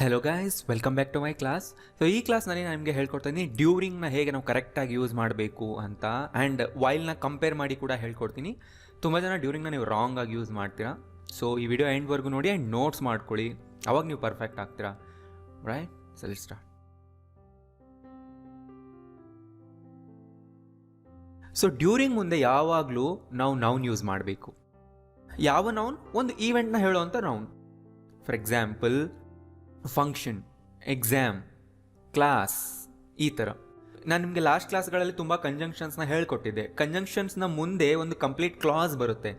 Hello guys, welcome back to my class. So ಈ ಕ್ಲಾಸ್ನಲ್ಲಿ ನಾನು ನಿಮಗೆ ಹೇಳ್ಕೊಡ್ತೀನಿ ಡ್ಯೂರಿಂಗ್ನ ಹೇಗೆ ನಾವು ಕರೆಕ್ಟಾಗಿ ಯೂಸ್ ಮಾಡಬೇಕು ಅಂತ, ಆ್ಯಂಡ್ ವೈಲ್ನ ಕಂಪೇರ್ ಮಾಡಿ ಕೂಡ ಹೇಳ್ಕೊಡ್ತೀನಿ. ತುಂಬ ಜನ ಡ್ಯೂರಿಂಗ್ನ ನೀವು ರಾಂಗ್ ಆಗಿ ಯೂಸ್ ಮಾಡ್ತೀರಾ. ಸೊ ಈ ವಿಡಿಯೋ ಎಂಡ್ವರೆಗೂ ನೋಡಿ ಆ್ಯಂಡ್ ನೋಟ್ಸ್ ಮಾಡ್ಕೊಳ್ಳಿ, ಅವಾಗ ನೀವು ಪರ್ಫೆಕ್ಟ್ ಆಗ್ತೀರಾ. Right, so let's start. So during ಮುಂದೆ ಯಾವಾಗಲೂ ನಾವು ನೌನ್ ಯೂಸ್ ಮಾಡಬೇಕು. ಯಾವ ನೌನ್? ಒಂದು ಈವೆಂಟ್ನ ಹೇಳುವಂಥ noun. For example function, exam, class, ಈ ಥರ. ನಾನು ನಿಮಗೆ ಲಾಸ್ಟ್ ಕ್ಲಾಸ್ಗಳಲ್ಲಿ ತುಂಬ ಕಂಜಂಕ್ಷನ್ಸ್ನ ಹೇಳ್ಕೊಟ್ಟಿದ್ದೆ. ಕಂಜಂಕ್ಷನ್ಸ್ನ ಮುಂದೆ ಒಂದು ಕಂಪ್ಲೀಟ್ ಕ್ಲಾಸ್ ಬರುತ್ತೆ,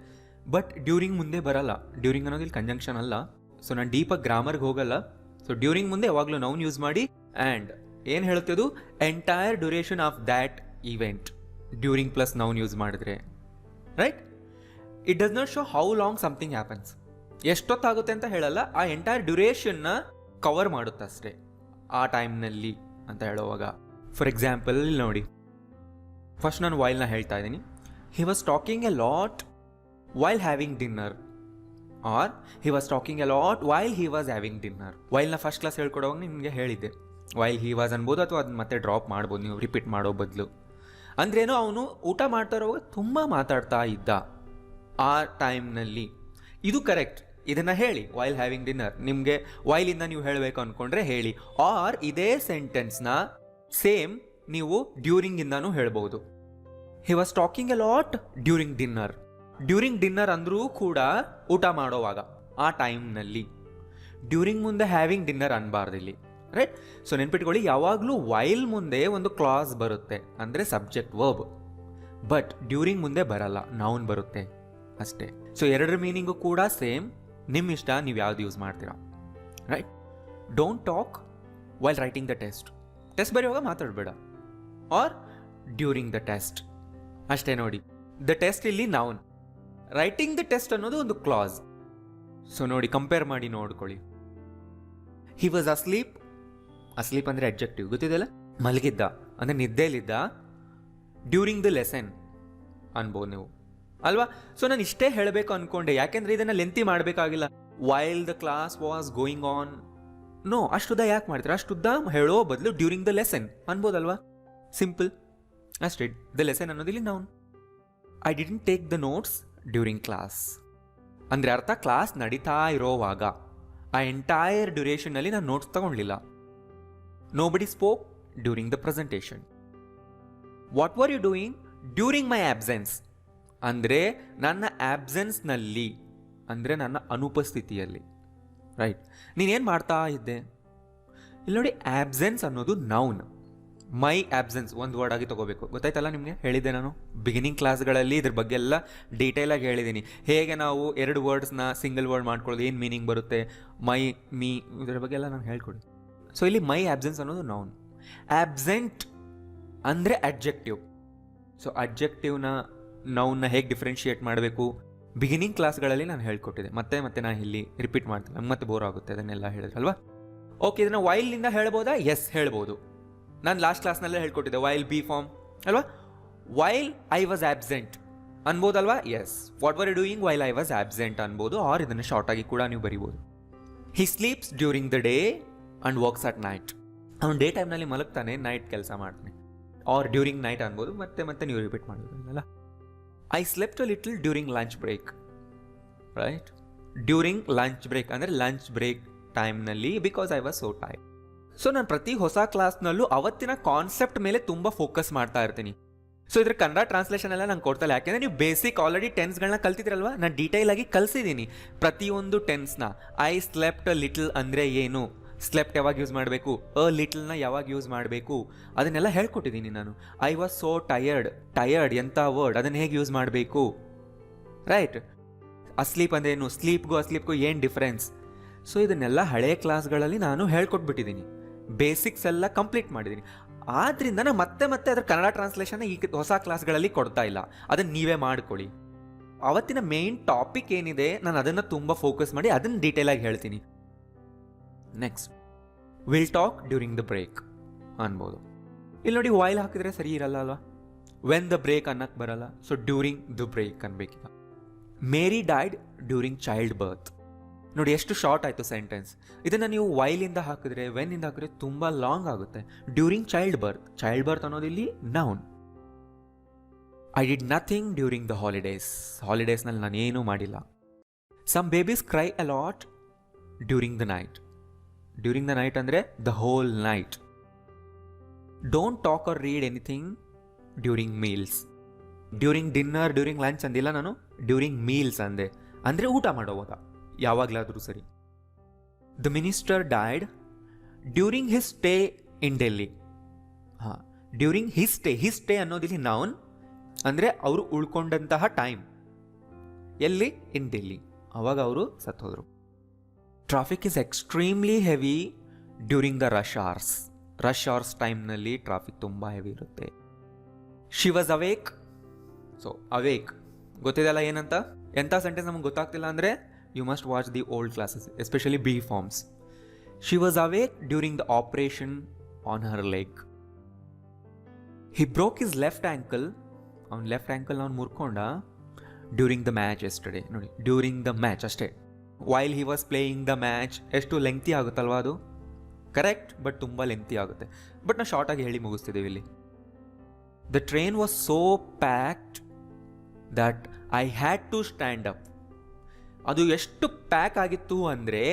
ಬಟ್ ಡ್ಯೂರಿಂಗ್ ಮುಂದೆ ಬರಲ್ಲ. ಡ್ಯೂರಿಂಗ್ ಅನ್ನೋದು ಇಲ್ಲಿ ಕಂಜಂಕ್ಷನ್ ಅಲ್ಲ. ಸೊ ನಾನು ಡೀಪಾಗಿ ಗ್ರಾಮರ್ಗೆ ಹೋಗಲ್ಲ. ಸೊ ಡ್ಯೂರಿಂಗ್ ಮುಂದೆ ಯಾವಾಗಲೂ ನೌನ್ ಯೂಸ್ ಮಾಡಿ. ಆ್ಯಂಡ್ ಏನು ಹೇಳುತ್ತೆ ಅದು? Entire duration of that event. During plus noun use ಮಾಡಿದ್ರೆ, right, it does not show how long something happens. ಎಷ್ಟೊತ್ತಾಗುತ್ತೆ ಅಂತ ಹೇಳಲ್ಲ, ಆ ಎಂಟೈರ್ ಡ್ಯೂರೇಷನ್ನ ಕವರ್ ಮಾಡುತ್ತಷ್ಟೇ ಆ ಟೈಮ್ನಲ್ಲಿ ಅಂತ ಹೇಳುವಾಗ. ಫಾರ್ ಎಕ್ಸಾಂಪಲ್ ಇಲ್ಲಿ ನೋಡಿ, ಫಸ್ಟ್ ನಾನು ವೈಲ್ನ ಹೇಳ್ತಾ ಇದ್ದೀನಿ. He was talking a lot while having dinner, or he was talking a lot while he was having dinner. ವೈಲ್ನ ಫಸ್ಟ್ ಕ್ಲಾಸ್ ಹೇಳ್ಕೊಡುವಾಗ ನಿಮಗೆ ಹೇಳಿದ್ದೆ, ವೈಲ್ ಹಿ ವಾಸ್ ಅನ್ಬೋದು, ಅಥವಾ ಅದನ್ನ ಮತ್ತೆ ಡ್ರಾಪ್ ಮಾಡ್ಬೋದು ನೀವು ರಿಪೀಟ್ ಮಾಡೋ ಬದಲು. ಅಂದ್ರೇನು, ಅವನು ಊಟ ಮಾಡ್ತಾ ಇರೋವಾಗ ತುಂಬ ಮಾತಾಡ್ತಾ ಇದ್ದ ಆ ಟೈಮ್ನಲ್ಲಿ. ಇದು ಕರೆಕ್ಟ್. ಇದನ್ನು ಹೇಳಿ, ವೈಲ್ ಹ್ಯಾವಿಂಗ್ ಡಿನ್ನರ್. ನಿಮಗೆ ವೈಲಿಂದ ನೀವು ಹೇಳಬೇಕು ಅಂದ್ಕೊಂಡ್ರೆ ಹೇಳಿ. ಆರ್ ಇದೇ ಸೆಂಟೆನ್ಸ್ನ ಸೇಮ್ ನೀವು ಡ್ಯೂರಿಂಗಿಂದನೂ ಹೇಳ್ಬೋದು. ಹಿ was talking a lot during dinner. During dinner ಅಂದರೂ ಕೂಡ ಊಟ ಮಾಡೋವಾಗ, ಆ ಟೈಮ್ನಲ್ಲಿ. ಡ್ಯೂರಿಂಗ್ ಮುಂದೆ ಹ್ಯಾವಿಂಗ್ ಡಿನ್ನರ್ ಅನ್ಬಾರ್ದು ಇಲ್ಲಿ, ರೈಟ್. ಸೊ ನೆನ್ಪಿಟ್ಕೊಳ್ಳಿ, ಯಾವಾಗಲೂ ವೈಲ್ ಮುಂದೆ ಒಂದು ಕ್ಲಾಸ್ ಬರುತ್ತೆ, ಅಂದರೆ ಸಬ್ಜೆಕ್ಟ್ ವರ್ಬ್. ಬಟ್ ಡ್ಯೂರಿಂಗ್ ಮುಂದೆ ಬರಲ್ಲ, ನೌನ್ ಬರುತ್ತೆ ಅಷ್ಟೇ. ಸೊ ಎರಡರ ಮೀನಿಂಗು ಕೂಡ ಸೇಮ್. ನಿಮ್ಮ ಇಷ್ಟ, ನೀವು ಯಾವ್ದು ಯೂಸ್ ಮಾಡ್ತೀರಾ, right. Don't talk while writing the test. Test ಬರೆಯುವಾಗ ಮಾತಾಡಬೇಡ. ಆರ್ ಡ್ಯೂರಿಂಗ್ ದ ಟೆಸ್ಟ್ ಅಷ್ಟೇ. ನೋಡಿ, ದ ಟೆಸ್ಟ್ ಇಲ್ಲಿ ನೌನ್, ರೈಟಿಂಗ್ ದ ಟೆಸ್ಟ್ ಅನ್ನೋದು ಒಂದು ಕ್ಲಾಸ್. ಸೊ ನೋಡಿ, ಕಂಪೇರ್ ಮಾಡಿ ನೋಡ್ಕೊಳ್ಳಿ. He was asleep. ಅಸ್ಲೀಪ್ ಅಂದರೆ ಅಡ್ಜೆಕ್ಟಿವ್, ಗೊತ್ತಿದೆಯಲ್ಲ. ಮಲಗಿದ್ದ ಅಂದರೆ ನಿದ್ದೆಲಿದ್ದ. ಡ್ಯೂರಿಂಗ್ ದ ಲೆಸನ್ ಅನ್ಬೋದು ನೀವು, ಅಲ್ವಾ. ಸೊ ನಾನು ಇಷ್ಟೇ ಹೇಳಬೇಕು ಅನ್ಕೊಂಡೆ, ಯಾಕೆಂದ್ರೆ ಇದನ್ನು ಲೆಂತಿ ಮಾಡಬೇಕಾಗಿಲ್ಲ. While the class was going on, no, ಅಷ್ಟುದ್ದ ಯಾಕೆ ಮಾಡ್ತೀರಾ? ಅಷ್ಟುದ್ದ ಹೇಳೋ ಬದಲು ಡ್ಯೂರಿಂಗ್ ದ ಲೆಸನ್ ಅನ್ಬೋದಲ್ವಾ. ಸಿಂಪಲ್ ಅಷ್ಟೇ. ದ ಲೆಸನ್ ಅನ್ನೋದಿಲ್ಲಿ noun. I didn't take the notes during class ಅಂದರೆ ಅರ್ಥ, ಕ್ಲಾಸ್ ನಡೀತಾ ಇರೋವಾಗ, ಆ ಎಂಟೈರ್ ಡ್ಯೂರೇಷನ್ನಲ್ಲಿ ನಾನು ನೋಟ್ಸ್ ತಗೊಳ್ಳಿಲ್ಲ. Nobody spoke during the presentation. What were you doing during my absence ಅಂದರೆ ನನ್ನ ಆಬ್ಸೆನ್ಸ್ನಲ್ಲಿ, ಅಂದರೆ ನನ್ನ ಅನುಪಸ್ಥಿತಿಯಲ್ಲಿ, ರೈಟ್. ನೀನೇನು ಮಾಡ್ತಾ ಇದ್ದೆ? ಇಲ್ಲಿ ನೋಡಿ, ಆಬ್ಸೆನ್ಸ್ ಅನ್ನೋದು ನೌನ್. ಮೈ ಆಬ್ಸೆನ್ಸ್ ಒಂದು ವರ್ಡ್ ಆಗಿ ತೊಗೋಬೇಕು. ಗೊತ್ತಾಯ್ತಲ್ಲ ನಿಮಗೆ? ಹೇಳಿದ್ದೆ ನಾನು ಬಿಗಿನಿಂಗ್ ಕ್ಲಾಸ್ಗಳಲ್ಲಿ ಇದ್ರ ಬಗ್ಗೆ ಎಲ್ಲ ಡೀಟೇಲಾಗಿ ಹೇಳಿದ್ದೀನಿ. ಹೇಗೆ ನಾವು ಎರಡು ವರ್ಡ್ಸ್ನ ಸಿಂಗಲ್ ವರ್ಡ್ ಮಾಡ್ಕೊಳ್ಳೋದು, ಏನು ಮೀನಿಂಗ್ ಬರುತ್ತೆ, ಮೈ, ಮೀ, ಇದರ ಬಗ್ಗೆ ಎಲ್ಲ ನಾನು ಹೇಳ್ಕೊಡಿ. ಸೊ ಇಲ್ಲಿ ಮೈ ಆಬ್ಸೆನ್ಸ್ ಅನ್ನೋದು ನೌನ್. ಆಬ್ಸೆಂಟ್ ಅಂದರೆ ಅಡ್ಜೆಕ್ಟಿವ್. ಸೊ ಅಡ್ಜೆಕ್ಟಿವ್ನ ನೌನ್ನ ಹೇಗೆ ಡಿಫ್ರೆನ್ಷಿಯೇಟ್ ಮಾಡಬೇಕು ಬಿಗಿನಿಂಗ್ ಕ್ಲಾಸ್ಗಳಲ್ಲಿ ನಾನು ಹೇಳ್ಕೊಟ್ಟಿದ್ದೆ. ಮತ್ತೆ ನಾನು ಇಲ್ಲಿ ರಿಪೀಟ್ ಮಾಡ್ತೀನಿ, ನಂಗೆ ಮತ್ತೆ ಬೋರ್ ಆಗುತ್ತೆ ಅದನ್ನೆಲ್ಲ ಹೇಳಿದ್ರಲ್ವಾ. ಓಕೆ, ಇದನ್ನು ವೈಲ್ನಿಂದ ಹೇಳ್ಬೋದಾ? ಎಸ್, ಹೇಳ್ಬೋದು. ನಾನು ಲಾಸ್ಟ್ ಕ್ಲಾಸ್ನಲ್ಲೇ ಹೇಳ್ಕೊಟ್ಟಿದ್ದೆ, ವೈಲ್ ಬಿ ಫಾರ್ಮ್ ಅಲ್ವಾ. ವೈಲ್ ಐ ವಾಸ್ ಆಬ್ಸೆಂಟ್ ಅನ್ಬೋದಲ್ವಾ. Yes, what were you doing while I was absent ಅನ್ಬೋದು. ಆರ್ ಇದನ್ನು ಶಾರ್ಟ್ ಆಗಿ ಕೂಡ ನೀವು ಬರಿಬೋದು. He sleeps during the day and works at night. ಅವ್ನು ಡೇ ಟೈಮ್ನಲ್ಲಿ ಮಲಗ್ತಾನೆ, ನೈಟ್ ಕೆಲಸ ಮಾಡ್ತಾನೆ. ಆರ್ ಡ್ಯೂರಿಂಗ್ ನೈಟ್ ಅನ್ಬೋದು. ಮತ್ತೆ ನೀವು ರಿಪೀಟ್ ಮಾಡೋದಲ್ಲ. I slept a little during lunch break, right. During lunch break ಅಂದರೆ ಲಂಚ್ ಬ್ರೇಕ್ ಟೈಮ್ನಲ್ಲಿ, because I was so tired. So ನಾನು ಪ್ರತಿ ಹೊಸ ಕ್ಲಾಸ್ನಲ್ಲೂ ಅವತ್ತಿನ ಕಾನ್ಸೆಪ್ಟ್ ಮೇಲೆ ತುಂಬ ಫೋಕಸ್ ಮಾಡ್ತಾ ಇರ್ತೀನಿ. ಸೊ ಇದ್ರ ಕನ್ನಡ ಟ್ರಾನ್ಸ್ಲೇಷನ್ ಎಲ್ಲ ನಂಗೆ ಕೊಡ್ತಲ್ಲ, ಯಾಕೆಂದರೆ ನೀವು ಬೇಸಿಕ್ ಆಲ್ರೆಡಿ ಟೆನ್ಸ್ಗಳನ್ನ ಕಲ್ತಿದ್ರಲ್ವಾ. ನಾನು ಡೀಟೇಲ್ ಆಗಿ ಕಲಿಸಿದ್ದೀನಿ ಪ್ರತಿಯೊಂದು ಟೆನ್ಸ್ನ. ಐ ಸ್ಲೆಪ್ಟ್ ಅ ಲಿಟಲ್ ಅಂದರೆ ಏನು, ಸ್ಲೆಪ್ಟ್ ಯಾವಾಗ ಯೂಸ್ ಮಾಡಬೇಕು, ಅ ಲಿಟಲ್ನ ಯಾವಾಗ ಯೂಸ್ ಮಾಡಬೇಕು, ಅದನ್ನೆಲ್ಲ ಹೇಳ್ಕೊಟ್ಟಿದ್ದೀನಿ ನಾನು. I was so tired. Tired ಎಂಥ ವರ್ಡ್, ಅದನ್ನು ಹೇಗೆ ಯೂಸ್ ಮಾಡಬೇಕು, ರೈಟ್. ಅಸ್ಲೀಪ್ ಅಂದ್ರೇನು, ಸ್ಲೀಪ್ಗೂ ಅಸ್ಲೀಪ್ಗೂ ಏನು ಡಿಫ್ರೆನ್ಸ್. ಸೊ ಇದನ್ನೆಲ್ಲ ಹಳೆಯ ಕ್ಲಾಸ್ಗಳಲ್ಲಿ ನಾನು ಹೇಳ್ಕೊಟ್ಬಿಟ್ಟಿದ್ದೀನಿ. ಬೇಸಿಕ್ಸ್ ಎಲ್ಲ ಕಂಪ್ಲೀಟ್ ಮಾಡಿದ್ದೀನಿ. ಆದ್ದರಿಂದ ನಾನು ಮತ್ತೆ ಅದರ ಕನ್ನಡ ಟ್ರಾನ್ಸ್ಲೇಷನ್ ಈ ಹೊಸ ಕ್ಲಾಸ್ಗಳಲ್ಲಿ ಕೊಡ್ತಾ ಇಲ್ಲ. ಅದನ್ನು ನೀವೇ ಮಾಡ್ಕೊಳ್ಳಿ. ಅವತ್ತಿನ ಮೇನ್ ಟಾಪಿಕ್ ಏನಿದೆ ನಾನು ಅದನ್ನು ತುಂಬ ಫೋಕಸ್ ಮಾಡಿ ಅದನ್ನು ಡೀಟೇಲಾಗಿ ಹೇಳ್ತೀನಿ. Next, will talk during the break ಅನ್ಬೋದು. ಇಲ್ಲಿ ನೋಡಿ, ವೈಲ್ ಹಾಕಿದ್ರೆ ಸರಿ ಇರಲ್ಲ ಅಲ್ವಾ. ವೆನ್ ದ ಬ್ರೇಕ್ ಅನ್ನಕ್ಕೆ ಬರಲ್ಲ. ಸೊ ಡ್ಯೂರಿಂಗ್ ದ ಬ್ರೇಕ್ ಅನ್ಬೇಕೀಗ. Mary died during childbirth. ನೋಡಿ ಎಷ್ಟು ಶಾರ್ಟ್ ಆಯಿತು ಸೆಂಟೆನ್ಸ್. ಇದನ್ನು ನೀವು ವೈಲಿಂದ ಹಾಕಿದ್ರೆ ವೆನ್ನಿಂದ ಹಾಕಿದ್ರೆ ತುಂಬ ಲಾಂಗ್ ಆಗುತ್ತೆ. ಡ್ಯೂರಿಂಗ್ ಚೈಲ್ಡ್ ಬರ್ತ್ ಅನ್ನೋದಿಲ್ಲಿ noun. I did nothing during the ಹಾಲಿಡೇಸ್ನಲ್ಲಿ ನಾನೇನೂ ಮಾಡಿಲ್ಲ. Some babies cry a lot during the night ಅಂದರೆ the whole night. Don't talk or read anything during meals. During dinner during lunch ಅಂದಿಲ್ಲ ನಾನು, during meals ಅಂದೆ. ಅಂದರೆ ಊಟ ಮಾಡೋವಾಗ, ಯಾವಾಗಲಾದರೂ ಸರಿ. The minister died during his stay in Delhi. ಹಾಂ, ಡ್ಯೂರಿಂಗ್ ಹಿಸ್ ಸ್ಟೇ ಅನ್ನೋದಿಲ್ಲಿ ನೌನ್, ಅಂದರೆ ಅವರು ಉಳ್ಕೊಂಡಂತಹ ಟೈಮ್ ಎಲ್ಲಿ? ಇನ್ ಡೆಲ್ಲಿ. ಅವಾಗ ಅವರು ಸತ್ತೋದ್ರು. Traffic is extremely heavy during the rush hours ಟೈಮ್ನಲ್ಲಿ ಟ್ರಾಫಿಕ್ ತುಂಬ ಹೆವಿ ಇರುತ್ತೆ. She was awake. So awake ಗೊತ್ತಿದೆಯಲ್ಲ ಏನಂತ. ಎಂಥ ಸೆಂಟೆನ್ಸ್ ನಮಗೆ ಗೊತ್ತಾಗ್ತಿಲ್ಲ ಅಂದರೆ you must watch the old classes, especially B forms. She was awake during the operation on Har leg. He broke his left ankle. ಅವ್ನು left ankle ಅವ್ನು ಮುರ್ಕೊಂಡ during the match yesterday. ನೋಡಿ, during the match ಅಷ್ಟೇ. While he was playing the match. ಎಷ್ಟು ಲೆಂಗ್ತಿ ಆಗುತ್ತಲ್ವ ಅದು? Correct, but ತುಂಬ ಲೆಂಗ್ತಿ ಆಗುತ್ತೆ. But ನಾವು ಶಾರ್ಟಾಗಿ ಹೇಳಿ ಮುಗಿಸ್ತಿದ್ದೀವಿ ಇಲ್ಲಿ. The train was so packed that I had to stand up. ಅದು ಎಷ್ಟು ಪ್ಯಾಕ್ ಆಗಿತ್ತು ಅಂದರೆ,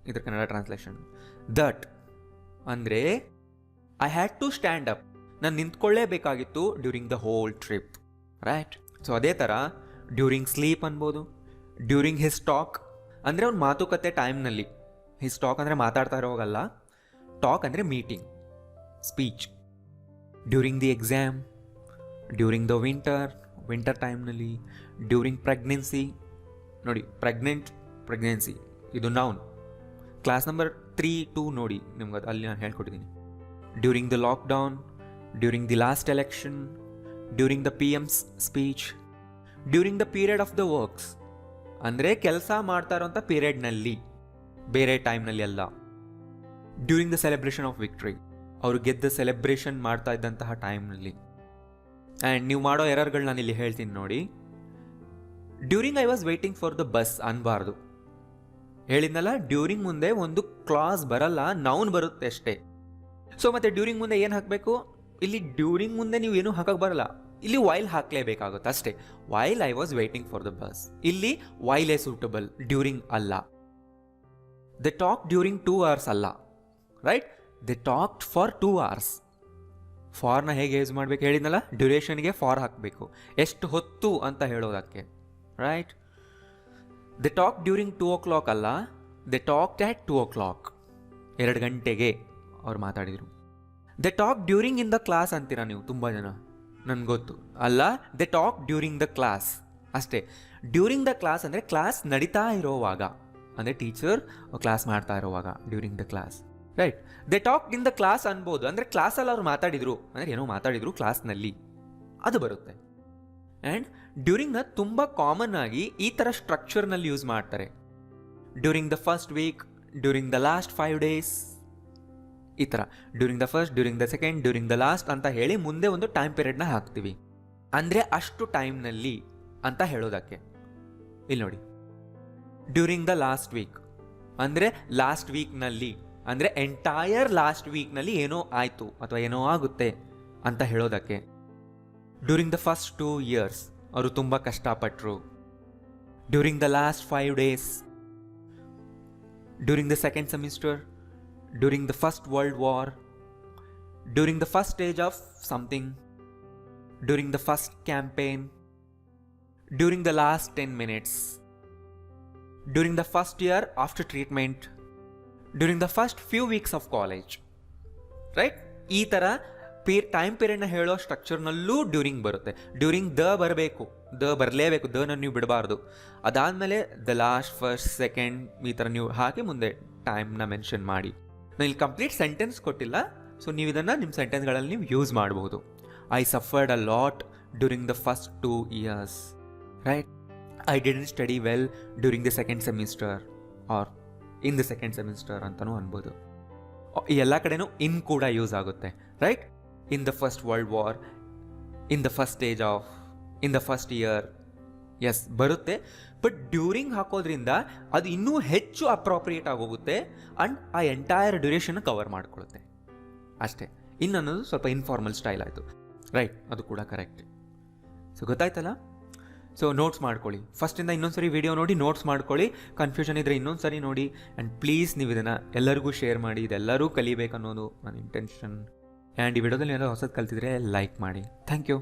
ಇದ್ರ ಕನ್ನಡ ಟ್ರಾನ್ಸ್ಲೇಷನ್, ದಟ್ ಅಂದರೆ I had to stand up, ನಾನು ನಿಂತ್ಕೊಳ್ಳೇಬೇಕಾಗಿತ್ತು during the whole trip, right? So ಅದೇ ಥರ ಡ್ಯೂರಿಂಗ್ ಸ್ಲೀಪ್ ಅನ್ಬೋದು. ಡ್ಯೂರಿಂಗ್ ಹಿಸ್ ಟಾಕ್ ಅಂದರೆ ಅವ್ನ ಮಾತುಕತೆ ಟೈಮ್ನಲ್ಲಿ. ಹಿಸ್ ಟಾಕ್ ಅಂದರೆ ಮಾತಾಡ್ತಾ ಇರೋವಾಗಲ್ಲ, ಟಾಕ್ ಅಂದರೆ meeting, speech. During the exam, during the winter ಟೈಮ್ನಲ್ಲಿ. During pregnancy. ನೋಡಿ, ಪ್ರೆಗ್ನೆನ್ಸಿ ಇದು ನೌನ್. ಕ್ಲಾಸ್ ನಂಬರ್ 3-2 ನೋಡಿ, ನಿಮ್ಗೆ ಅದು ಅಲ್ಲಿ ನಾನು ಹೇಳ್ಕೊಟ್ಟಿದ್ದೀನಿ. During the lockdown, during the last election, during the PM's speech, during the period of the works ಅಂದರೆ ಕೆಲಸ ಮಾಡ್ತಾ ಇರೋಂಥ ಪೀರಿಯಡ್ನಲ್ಲಿ, ಬೇರೆ ಟೈಮ್ನಲ್ಲಿ ಅಲ್ಲ. During the celebration of victory, ಅವರು ಗೆದ್ದ ಸೆಲೆಬ್ರೇಷನ್ ಮಾಡ್ತಾ ಇದ್ದಂತಹ ಟೈಮ್ನಲ್ಲಿ. ಆ್ಯಂಡ್ ನೀವು ಮಾಡೋ ಎರರ್ಗಳು ನಾನು ಇಲ್ಲಿ ಹೇಳ್ತೀನಿ ನೋಡಿ. During I was waiting for the bus ಅನ್ಬಾರ್ದು. ಹೇಳಿದ್ನಲ್ಲ, ಡ್ಯೂರಿಂಗ್ ಮುಂದೆ ಒಂದು ಕ್ಲಾಸ್ ಬರಲ್ಲ, ನೌನ್ ಬರುತ್ತೆ ಅಷ್ಟೇ. ಸೊ ಮತ್ತೆ ಡ್ಯೂರಿಂಗ್ ಮುಂದೆ ಏನು ಹಾಕಬೇಕು? ಇಲ್ಲಿ ಡ್ಯೂರಿಂಗ್ ಮುಂದೆ ನೀವು ಏನೂ ಹಾಕಕ್ಕೆ ಬರಲ್ಲ, ಇಲ್ಲಿ ವೈಲ್ ಹಾಕಲೇಬೇಕಾಗುತ್ತೆ ಅಷ್ಟೇ. While I was waiting for the bus, ಇಲ್ಲಿ ವೈಲ್ ಎ ಸೂಟಬಲ್, ಡ್ಯೂರಿಂಗ್ ಅಲ್ಲ. ದೆ ಟಾಕ್ ಡ್ಯೂರಿಂಗ್ 2 hours ಅಲ್ಲ, right? They talked for 2 hours. ಫಾರ್ನ ಹೇಗೆ ಯೂಸ್ ಮಾಡಬೇಕು ಹೇಳಿದ್ನಲ್ಲ, ಡ್ಯೂರೇಷನ್ಗೆ ಫಾರ್ ಹಾಕಬೇಕು, ಎಷ್ಟು ಹೊತ್ತು ಅಂತ ಹೇಳೋದಕ್ಕೆ, right? The talk during 2 o'clock ಅಲ್ಲ, ದೆ ಟಾಕ್ಡ್ ಆಟ್ 2 o'clock, 2 ಗಂಟೆಗೆ ಅವ್ರು ಮಾತಾಡಿದರು. The talk during in the class ಅಂತೀರಾ ನೀವು ತುಂಬ ಜನ, ನನಗೆ ಗೊತ್ತು. ಅಲ್ಲ, ದೆ ಟಾಕ್ ಡ್ಯೂರಿಂಗ್ ದ ಕ್ಲಾಸ್ ಅಷ್ಟೇ. ಡ್ಯೂರಿಂಗ್ ದ ಕ್ಲಾಸ್ ಅಂದರೆ ಕ್ಲಾಸ್ ನಡೀತಾ ಇರೋವಾಗ, ಅಂದರೆ ಟೀಚರ್ ಕ್ಲಾಸ್ ಮಾಡ್ತಾ ಇರೋವಾಗ during the class, right? The talk in the class ಅನ್ಬೋದು, ಅಂದರೆ ಕ್ಲಾಸಲ್ಲಿ ಅವ್ರು ಮಾತಾಡಿದ್ರು, ಅಂದರೆ ಏನೋ ಮಾತಾಡಿದ್ರು ಕ್ಲಾಸ್ನಲ್ಲಿ, ಅದು ಬರುತ್ತೆ. ಆ್ಯಂಡ್ ಡ್ಯೂರಿಂಗ್ನ ತುಂಬ ಕಾಮನ್ ಆಗಿ ಈ ಥರ ಸ್ಟ್ರಕ್ಚರ್ನಲ್ಲಿ ಯೂಸ್ ಮಾಡ್ತಾರೆ. During the first week, during the last 5 days, ಈ ಥರ during the first, during the second, during the last ಅಂತ ಹೇಳಿ ಮುಂದೆ ಒಂದು ಟೈಮ್ ಪೀರಿಯಡ್ನ ಹಾಕ್ತೀವಿ, ಅಂದರೆ ಅಷ್ಟು ಟೈಮ್ನಲ್ಲಿ ಅಂತ ಹೇಳೋದಕ್ಕೆ. ಇಲ್ಲಿ ನೋಡಿ, ಡ್ಯೂರಿಂಗ್ ದ ಲಾಸ್ಟ್ ವೀಕ್ ಅಂದರೆ ಲಾಸ್ಟ್ ವೀಕ್ನಲ್ಲಿ, ಅಂದರೆ ಎಂಟೈರ್ ಲಾಸ್ಟ್ ವೀಕ್ನಲ್ಲಿ ಏನೋ ಆಯಿತು ಅಥವಾ ಏನೋ ಆಗುತ್ತೆ ಅಂತ ಹೇಳೋದಕ್ಕೆ. ಡ್ಯೂರಿಂಗ್ ದ ಫಸ್ಟ್ 2 years ಅವರು ತುಂಬ ಕಷ್ಟಪಟ್ಟರು. During the last 5 days, during the second semester, during the first world war, during the first stage of something, during the first campaign, during the last 10 minutes, during the first year after treatment, during the first few weeks of college, right? ಈ ಥರ time ಪೀರಿಯಡ್ನ ಹೇಳೋ ಸ್ಟ್ರಕ್ಚರ್ನಲ್ಲೂ during ಬರುತ್ತೆ. During the ಬರಬೇಕು, ಬರಲೇಬೇಕು, ದನ ನೀವು ಬಿಡಬಾರ್ದು. ಅದಾದಮೇಲೆ ದ ಲಾಸ್ಟ್, ಫಸ್ಟ್, ಸೆಕೆಂಡ್ ಈ ಥರ ನೀವು ಹಾಕಿ ಮುಂದೆ ಟೈಮ್ನ ಮೆನ್ಷನ್ ಮಾಡಿ. ನಾನು ಇಲ್ಲಿ ಕಂಪ್ಲೀಟ್ ಸೆಂಟೆನ್ಸ್ ಕೊಟ್ಟಿಲ್ಲ, ಸೊ ನೀವು ಇದನ್ನು ನಿಮ್ಮ ಸೆಂಟೆನ್ಸ್ಗಳಲ್ಲಿ ನೀವು ಯೂಸ್ ಮಾಡಬಹುದು. I suffered a lot during the first 2 years, right? I didn't study well during the second semester or in the second semester ಅಂತಲೂ ಅನ್ಬೋದು. ಎಲ್ಲ ಕಡೆನೂ ಇನ್ ಕೂಡ ಯೂಸ್ ಆಗುತ್ತೆ, right? In the first world war, in the first stage of, in the first year, ಎಸ್ ಬರುತ್ತೆ, but during ಹಾಕೋದ್ರಿಂದ ಅದು ಇನ್ನೂ ಹೆಚ್ಚು ಅಪ್ರಾಪ್ರಿಯೇಟ್ ಆಗೋಗುತ್ತೆ ಆ್ಯಂಡ್ ಆ ಎಂಟೈರ್ ಡ್ಯೂರೇಷನ್ ಕವರ್ ಮಾಡ್ಕೊಳ್ಳುತ್ತೆ ಅಷ್ಟೇ. ಇನ್ನೊಂದು ಸ್ವಲ್ಪ ಇನ್ಫಾರ್ಮಲ್ ಸ್ಟೈಲ್ ಆಯಿತು, ರೈಟ್, ಅದು ಕೂಡ ಕರೆಕ್ಟ್. ಸೊ ಗೊತ್ತಾಯ್ತಲ್ಲ? ಸೊ ನೋಟ್ಸ್ ಮಾಡ್ಕೊಳ್ಳಿ, ಫಸ್ಟಿಂದ ಇನ್ನೊಂದು ಸರಿ ವಿಡಿಯೋ ನೋಡಿ ನೋಟ್ಸ್ ಮಾಡ್ಕೊಳ್ಳಿ, ಕನ್ಫ್ಯೂಷನ್ ಇದ್ದರೆ ಇನ್ನೊಂದು ಸರಿ ನೋಡಿ, ಆ್ಯಂಡ್ ಪ್ಲೀಸ್ ನೀವು ಇದನ್ನು ಎಲ್ಲರಿಗೂ ಶೇರ್ ಮಾಡಿ, ಇದೆಲ್ಲರೂ ಕಲಿಬೇಕನ್ನೋದು ನನ್ನ ಇಂಟೆನ್ಷನ್. ಆ್ಯಂಡ್ ಈ ವಿಡಿಯೋದಲ್ಲಿ ಏನಾದರೂ ಹೊಸದು ಕಲ್ತಿದ್ರೆ ಲೈಕ್ ಮಾಡಿ. Thank you.